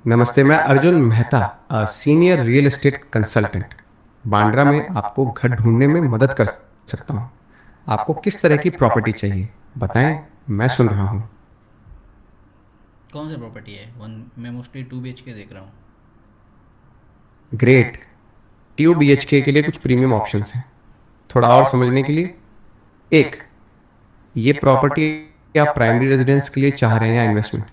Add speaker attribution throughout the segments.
Speaker 1: नमस्ते, मैं Arjun Mehta, senior real estate consultant. Bandra में आपको घर ढूंढने में मदद कर सकता हूँ। आपको किस तरह की प्रॉपर्टी चाहिए, बताएं। मैं सुन रहा हूँ।
Speaker 2: कौन सा प्रॉपर्टी है वन? मैं मोस्टली 2 BHK देख रहा हूँ।
Speaker 1: ग्रेट। ट्यू BHK के लिए कुछ प्रीमियम ऑप्शंस हैं। थोड़ा और समझने के लिए, एक, ये प्रॉपर्टी आप प्राइमरी रेजिडेंस के लिए चाह रहे हैं या इन्वेस्टमेंट?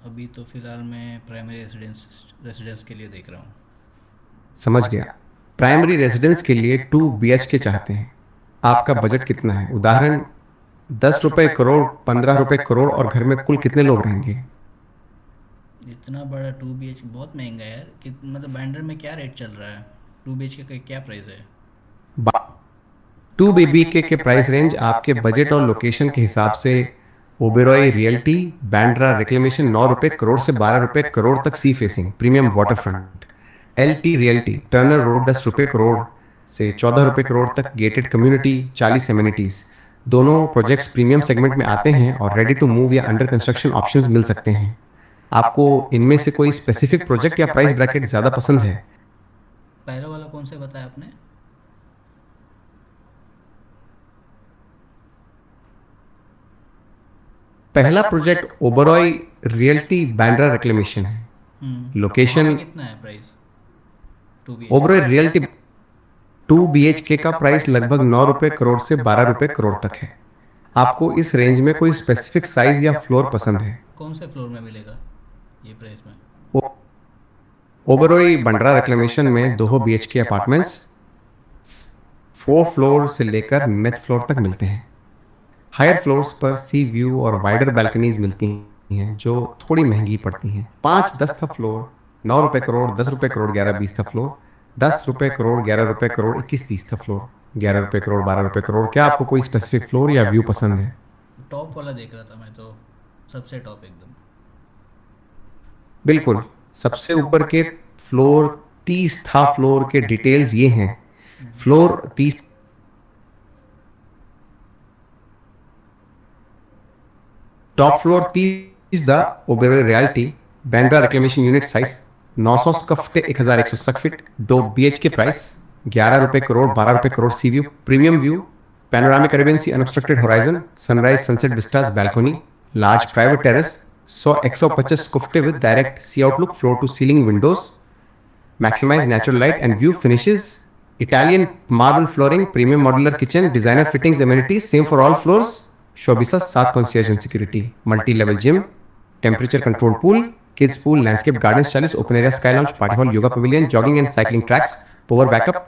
Speaker 2: अभी तो फ़िलहाल मैं प्राइमरी रेसिडेंस के लिए देख रहा हूँ।
Speaker 1: समझ गया। प्राइमरी रेजिडेंस के लिए 2 BHK चाहते हैं। आपका बजट कितना है? उदाहरण, 10 रुपए करोड़, 15 रुपए करोड़, और घर में कुल कितने लोग रहेंगे?
Speaker 2: इतना बड़ा 2 BHK बहुत महंगा है यार। मतलब बैंडर में क्या रेट चल रहा है? 2 BHK का क्या प्राइस है?
Speaker 1: 2 BBK के प्राइस रेंज आपके बजट और लोकेशन के हिसाब से ओबेरॉय रियल्टी, बैंड्रा रिक्लेमेशन 9 रुपए करोड़ से 12 रुपए करोड़ तक sea facing premium water front, LT realty Turner road 10 रुपए करोड़ से 14 रुपए करोड़ तक गेटेड कम्युनिटी 40 एमिनिटीज। दोनों प्रोजेक्ट्स प्रीमियम सेगमेंट में आते हैं और रेडी टू मूव या अंडर कंस्ट्रक्शन ऑप्शंस मिल सकते हैं। आपको इनमें से कोई स्पेसिफिक प्रोजेक्ट या प्राइस ब्रैकेट ज़्यादा पसंद है?
Speaker 2: पहला वाला कौन सा बताया आपने?
Speaker 1: पहला project Oberoi realty Bandra reclamation है।
Speaker 2: वहाँ पे
Speaker 1: लोकेशन,
Speaker 2: कितना है प्राइस 2 BHK
Speaker 1: ओबेरॉय
Speaker 2: का?
Speaker 1: रियल्टी 2 BHK का प्राइस लगभग 9 रुपए करोड़ से 12 रुपए करोड़ तक है। आपको इस रेंज में कोई स्पेसिफिक साइज या फ्लोर पसंद है?
Speaker 2: कौन से फ्लोर में मिलेगा ये प्राइस में?
Speaker 1: ओ- ओबेरॉय बंड्रा रिक्लेमेशन में 2 BHK अपार्टमेंट्स 4 फ्लोर से लेकर नेथ फ्लोर तक मिलते हैं। हायर फ्लोर्स पर सी व्यू और वाइडर बैल्कनीज मिलती हैं जो थोड़ी महंगी पड़ती हैं। 5-10 था फ्लोर 9 रुपए करोड़, 10 रुपए करोड़, 11-20 था फ्लोर 10 रुपए करोड़, 11 रुपए करोड़, 21-30 था फ्लोर 11 रुपए करोड़, 12 रुपए करोड़। क्या आपको कोई स्पेसिफिक फ्लोर या व्यू पसंद है?
Speaker 2: टॉप वाला देख रहा था मैं तो, सबसे टॉप एकदम।
Speaker 1: बिल्कुल। सबसे ऊपर के फ्लोर 30 था फ्लोर के डिटेल्स ये हैं। Floor 30, top floor 30 the Oberoi realty Bandra reclamation unit size 900 square feet, 1161 feet, 2 BHK price 11 रुपए करोड़, 12 रुपए crore. Sea view premium view, panoramic Arabian sea unobstructed horizon, sunrise sunset vistas balcony, large private terrace, 100 150 square feet with direct sea outlook, floor to ceiling windows, maximize natural light and view finishes, Italian marble flooring, premium modular kitchen, designer fittings, amenities, same for all floors, Shobisa 7 concierge and security, multi-level gym, temperature controlled pool, kids pool, landscape gardens 40, open area sky lounge, party hall, yoga pavilion, jogging and cycling tracks, power backup,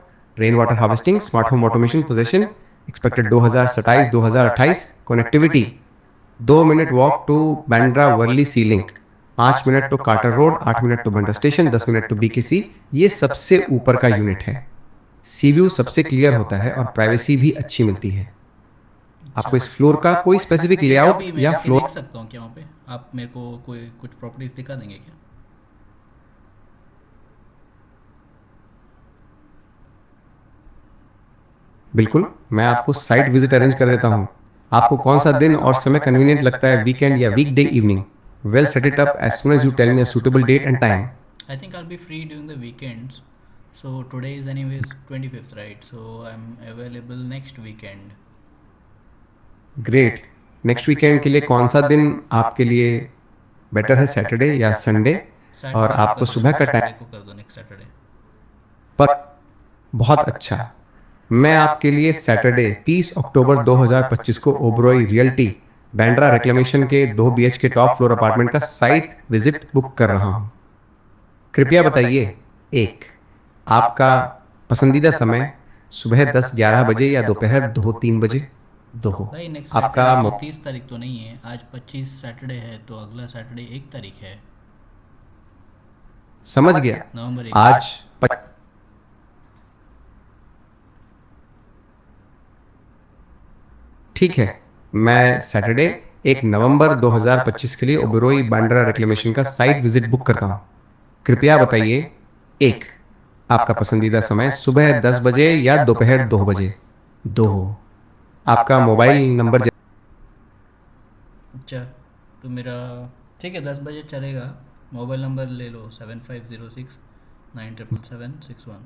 Speaker 1: rainwater harvesting, smart home automation possession, expected 2027-2028, connectivity 2 minute walk to Bandra Worli sea link, 5 minute to Carter road, 8 minute to Bandra station, 10 minute to BKC। ये सबसे ऊपर का unit है। सी view सबसे clear होता है और privacy भी अच्छी मिलती है।
Speaker 2: अच्छा।
Speaker 1: आपको इस फ्लोर का कोई स्पेसिफिक
Speaker 2: मैं
Speaker 1: लेआउट
Speaker 2: अभी मैं
Speaker 1: या
Speaker 2: आके
Speaker 1: फ्लोर?
Speaker 2: देख सकता हूँ क्या वहाँ पे? आप मेरे को कोई कुछ प्रॉपर्टीज़ दिखा देंगे क्या?
Speaker 1: बिल्कुल, मैं आपको साइट विजिट अरेंज कर देता हूँ। आपको कौन सा दिन और समय कन्वीनियंट लगता है, वीकेंड या weekday evening? Well set it up as soon as you tell me a suitable date and time.
Speaker 2: I think I'll be free during the weekends. So today is anyways 25th, right? So I'm available next weekend.
Speaker 1: Great. Next weekend के लिए कौन सा दिन आपके लिए better है, Saturday या Sunday? और
Speaker 2: सैटरडे को
Speaker 1: आपको
Speaker 2: कर दो,
Speaker 1: सुबह का
Speaker 2: सैटरडे
Speaker 1: टाइम
Speaker 2: को कर दो, नेक्स्ट सैटरडे।
Speaker 1: पर? बहुत अच्छा। मैं आपके लिए सैटरडे 30 अक्टूबर 2025 को ओबरॉय रियल्टी बैंड्रा रिक्लेमेशन के 2 BHK टॉप फ्लोर अपार्टमेंट का साइट विजिट बुक कर रहा हूँ। कृपया बताइए, एक, आपका पसंदीदा समय सुबह 10-11 बजे या दोपहर 2-3 बजे? दो।
Speaker 2: भाई नेक्स्ट
Speaker 1: आपका
Speaker 2: सैटरडे तो 30 तारीख तो नहीं है, आज 25 सैटरडे है, तो अगला सैटरडे 1 तारीख है।
Speaker 1: समझ गया।
Speaker 2: नवंबर 1 को।
Speaker 1: आज प- ठीक है। मैं सैटरडे 1 नवंबर 2025 के लिए ओबेरॉय बांद्रा रिक्लेमेशन का साइट विजिट बुक करता हूँ। कृपया बताइए, एक, आपका पसंदीदा समय सुबह 10 बजे या दोपहर 2 बजे? दो। आपका मोबाइल नंबर?
Speaker 2: अच्छा, तो मेरा ठीक है, 10 बजे चलेगा। मोबाइल नंबर ले लो, 7506 9777 61।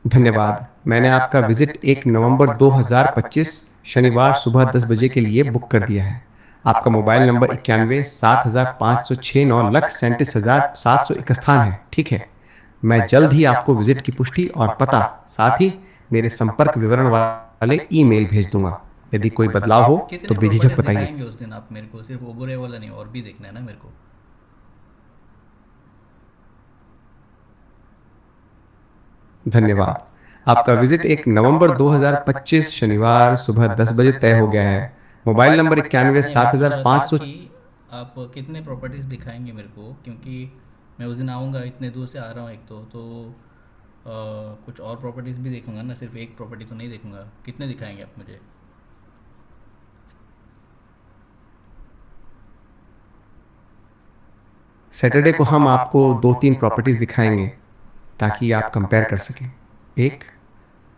Speaker 1: धन्यवाद। मैंने आपका विजिट 1 नवंबर 2025 शनिवार सुबह 10 बजे के लिए बुक कर दिया है। आपका मोबाइल नंबर 91 7506 9 37,700 है, ठीक है। मैं जल्द ही आपको विजिट की पुष्टि और पता, साथ ही मेरे संपर्क विवरण वाले ईमेल भेज दूंगा। यदि कोई बदलाव हो तो
Speaker 2: कितने
Speaker 1: बेझिझक
Speaker 2: प्रॉपर्टीज़
Speaker 1: बताइए।
Speaker 2: दिखाएंगे उस दिन आप मेरे को? सिर्फ ओबोरे वाला नहीं, और भी देखना है ना मेरे को।
Speaker 1: धन्यवाद। आपका विजिट 1 नवंबर 2025 शनिवार सुबह 10 बजे तय हो गया है। मोबाइल नंबर इक्यानवे
Speaker 2: नहीं, मैं
Speaker 1: सात
Speaker 2: पूछ
Speaker 1: हजार
Speaker 2: रहा था
Speaker 1: पाँच सौ
Speaker 2: कि आप कितने प्रॉपर्टीज़ दिखाएंगे मेरे को, क्योंकि मैं उस दिन आऊँगा, इतने दूर से आ रहा हूँ एक तो कुछ और प्रॉपर्टीज़ भी देखूंगा ना, सिर्फ एक प्रॉपर्टी तो नहीं देखूंगा। कितने दिखाएंगे आप मुझे?
Speaker 1: सैटरडे को हम आपको 2-3 प्रॉपर्टीज दिखाएंगे ताकि आप कंपेयर कर सकें। एक,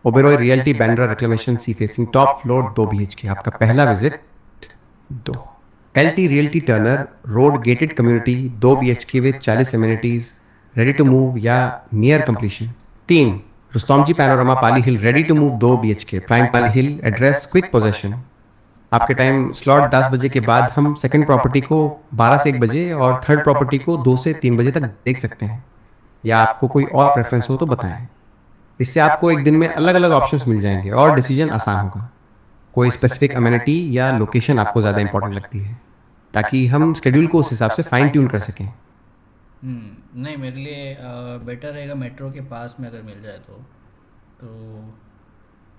Speaker 1: Oberoi realty Bandra reclamation sea facing top floor 2 BHK, आपका पहला विजिट। दो, LT realty Turner road gated community 2 BHK with 40 amenities, ready to move या नियर कंप्लीशन। तीन, Rustomjee panorama Pali hill ready to move 2 BHK prime Pali hill address quick possession. आपके time slot 10 बजे के बाद हम सेकंड प्रॉपर्टी को 12 से 1 बजे और थर्ड प्रॉपर्टी को 2 से 3 बजे तक देख सकते हैं, या आपको कोई और प्रेफरेंस हो तो बताएं। इससे आपको एक दिन में अलग अलग ऑप्शंस मिल जाएंगे और डिसीजन आसान होगा। कोई स्पेसिफिक अमेनिटी या लोकेशन आपको ज़्यादा इंपॉर्टेंट लगती है, ताकि हम शेड्यूल को उस हिसाब से फाइन ट्यून कर सकें।
Speaker 2: नहीं, मेरे लिए बेटर रहेगा मेट्रो के पास में अगर मिल जाए तो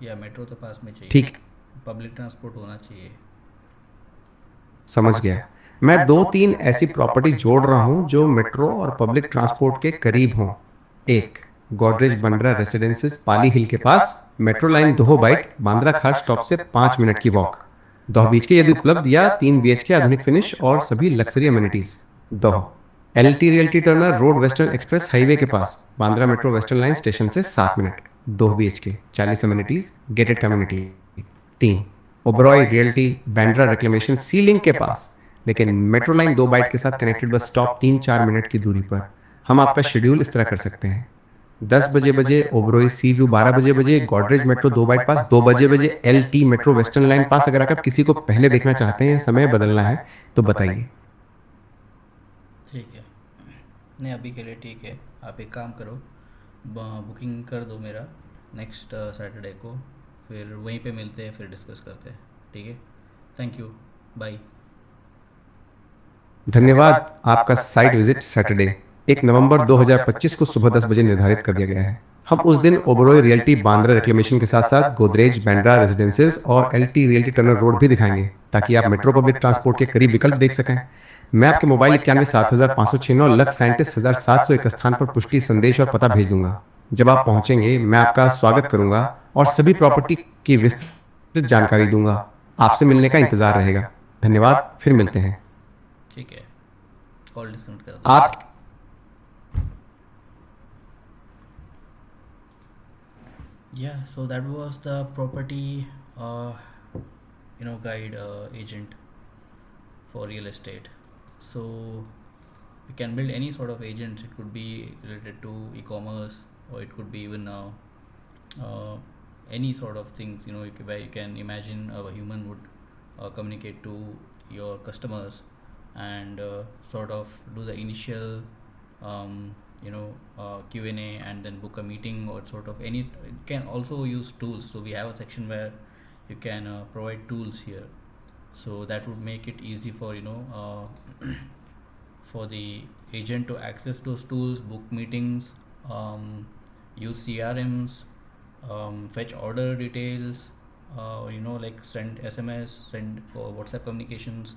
Speaker 2: या मेट्रो तो पास में चाहिए,
Speaker 1: ठीक,
Speaker 2: पब्लिक ट्रांसपोर्ट होना चाहिए।
Speaker 1: समझ गया। मैं 2-3 ऐसी प्रॉपर्टी जोड़ रहा हूँ जो मेट्रो और पब्लिक ट्रांसपोर्ट के करीब हों। एक, गोदरेज बंड्रा रेसिडेंसेस पाली हिल के पास, मेट्रो लाइन दोहो बाइट बांद्रा खाट स्टॉप से 5 मिनट की वॉक। दोहो बीच के यदि उपलब्ध, या 3 BHK आधुनिक फिनिश और सभी लग्जरी अमेनिटीज। दोहो LT realty Turner road western express highway के पास, Bandra metro western line station से 7 minute. 2 BHK 40 amenities gated community. तीन, Oberoi realty Bandra reclamation sea link के पास, लेकिन मेट्रो लाइन 2 बाइट के साथ कनेक्टेड बस स्टॉप 3-4 मिनट की दूरी पर। हम आपका शेड्यूल इस तरह कर सकते हैं: 10 बजे ओबरॉय सी व्यू, 12 बजे गॉडरेज मेट्रो 2 बाइट पास, 2 बजे LT मेट्रो वेस्टर्न लाइन पास। अगर आप किसी को पहले देखना चाहते हैं या समय बदलना है तो बताइए।
Speaker 2: ठीक है। नहीं, अभी के लिए ठीक है। आप एक काम करो, बुकिंग कर दो मेरा नेक्स्ट सैटरडे को, फिर वहीं पे मिलते हैं, फिर डिस्कस करते हैं। ठीक है, थैंक यू, बाय।
Speaker 1: धन्यवाद। आपका साइट विजिट सैटरडे 1 नवंबर 2025 को सुबह 10 बजे निर्धारित कर दिया गया है। हम उस दिन ओबरॉय रियल्टी बांद्रा रिक्लेमेशन के साथ साथ गोदरेज बैंड्रा रेजिडेंसेस और LT रियल्टी टर्नर रोड भी दिखाएंगे, ताकि आप मेट्रो पब्लिक ट्रांसपोर्ट के करीब विकल्प देख सकें। मैं आपके मोबाइल 91 7506 9 37,701 स्थान पर पुष्टि संदेश और पता भेज दूंगा। जब आप पहुंचेंगे मैं आपका स्वागत करूंगा और सभी प्रॉपर्टी की विस्तृत जानकारी दूंगा। आपसे मिलने का इंतजार रहेगा। धन्यवाद, फिर मिलते हैं।
Speaker 2: ठीक है, कॉल डिस्कनेक्ट कर दो।
Speaker 1: आप
Speaker 2: Yeah, so that was the property, guide agent for real estate. So we can build any sort of agents. It could be related to e-commerce, or it could be even uh, any sort of things. Where you can imagine a human would communicate to your customers and sort of do the initial Q&A, and then book a meeting, or sort of any. You can also use tools, so we have a section where you can provide tools here, so that would make it easy for for the agent to access those tools, book meetings, use CRMs, fetch order details, like send SMS, send WhatsApp communications,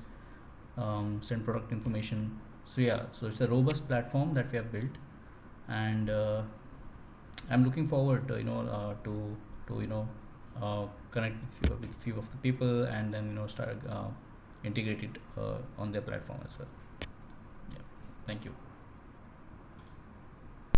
Speaker 2: send product information. So yeah, so it's a robust platform that we have built, and I'm looking forward to connect with few of the people, and then start integrate it on their platform as well. Yeah, thank you.